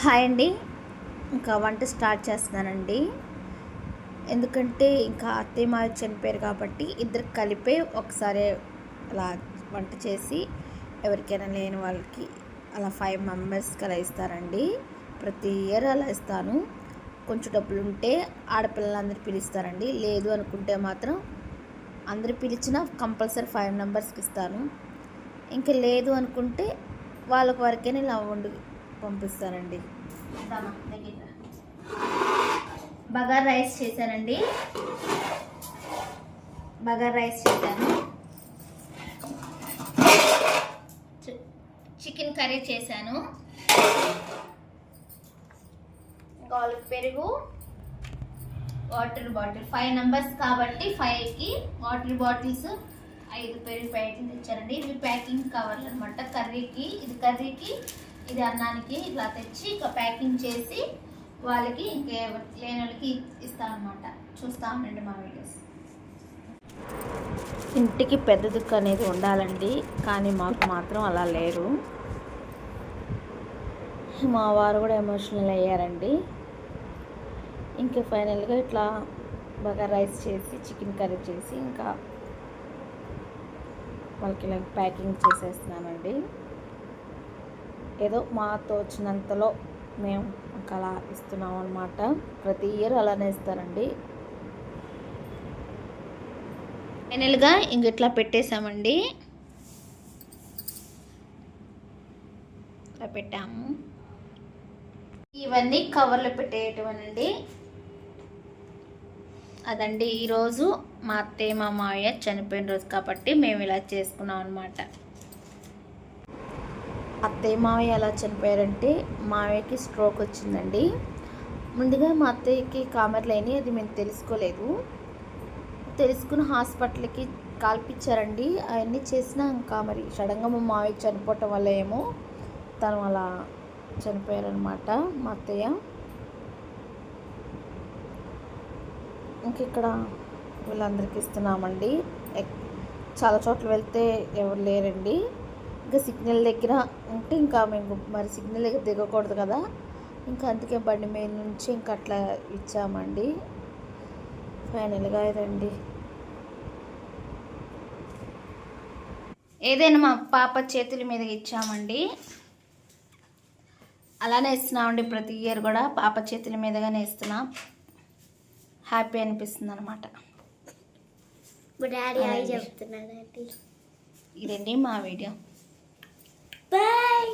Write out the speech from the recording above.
Hi అండి. ఇంకా వంట స్టార్ట్ చేస్తున్నానండి. ఎందుకంటే ఇంకా అత్తయ్య మావి చనిపోయారు కాబట్టి ఇద్దరు కలిపే ఒకసారి అలా వంట చేసి ఎవరికైనా లేని వాళ్ళకి అలా 5 మెంబర్స్కి అలా ఇస్తారండి. ప్రతి ఇయర్ అలా ఇస్తాను. కొంచెం డబ్బులు ఉంటే ఆడపిల్లలందరూ పిలుస్తారండి. లేదు అనుకుంటే మాత్రం అందరు పిలిచినా కంపల్సరీ 5 మెంబర్స్కి ఇస్తాను. ఇంకా లేదు అనుకుంటే వాళ్ళకి వరకైనా ఇలా వండి పంపిస్తానండి. బగార్ రైస్ చేశానండి. బగార్ రైస్ చేశాను. చికెన్ కర్రీ చేశాను. వాళ్ళకి పెరుగు, వాటర్ బాటిల్ 5 మెంబర్స్ కాబట్టి 5కి వాటర్ బాటిల్స్ 5 పెరుగు ప్యాకెట్లు తెచ్చారండి. ఇవి ప్యాకింగ్ కవర్లు అనమాట. కర్రీకి ఇది అన్నానికి ఇలా తెచ్చి ఇక ప్యాకింగ్ చేసి వాళ్ళకి ఇంకే లేని వాళ్ళకి ఇస్తానమాట. చూస్తా ఉండండి మా వీడియోస్. ఇంటికి పెద్ద దిక్కు అనేది ఉండాలండి, కానీ మాకు మాత్రం అలా లేరు. మా వారు కూడా ఎమోషనల్ అయ్యారండి. ఇంకా ఫైనల్గా ఇట్లా బాగా రైస్ చేసి చికెన్ కర్రీ చేసి ఇంకా వాళ్ళకి ఇలా ప్యాకింగ్ చేసేస్తున్నానండి. ఏదో మాతో వచ్చినంతలో మేము అలా ఇస్తున్నాం అనమాట. ప్రతి ఇయర్ అలానే ఇస్తారండి. ఫైనల్గా ఇంక ఇట్లా పెట్టేసామండి. ఇట్లా పెట్టాము. ఇవన్నీ కవర్లో పెట్టేయటమేనండి. అదండి ఈరోజు మా అత్తయ్య మా మావయ్య చనిపోయిన రోజు కాబట్టి మేము ఇలా చేసుకున్నాం అనమాట. అత్తయ్య మావయ్య ఎలా చనిపోయారంటే మావయ్యకి స్ట్రోక్ వచ్చిందండి. ముందుగా మా అత్తయ్యకి కామెర్లు అయినాయి, అది మేము తెలుసుకోలేదు. తెలుసుకుని హాస్పిటల్కి కాల్పించారండి. అవన్నీ చేసినా ఇంకా మరి సడన్గా మా మావయ్యకి చనిపోవటం వల్ల ఏమో తను అలా చనిపోయారనమాట మా అత్తయ్య. ఇంక ఇక్కడ వీళ్ళందరికీ ఇస్తున్నామండి. చాలా చోట్ల వెళ్తే ఎవరు లేరండి. ఇంకా సిగ్నల్ దగ్గర ఉంటే ఇంకా మేము మరి సిగ్నల్ దగ్గర దిగకూడదు కదా, ఇంకా అందుకే బండి మీద నుంచి ఇంకా అట్లా ఇచ్చామండి. ఫైనల్గా ఇదండి. ఏదైనా మా పాప చేతుల మీదకి ఇచ్చామండి. అలానే ఇస్తున్నామండి. ప్రతి ఇయర్ కూడా పాప చేతుల మీదగానే ఇస్తున్నాం. హ్యాపీ అనిపిస్తుంది అనమాట. ఇదండి మా వీడియో. Bye.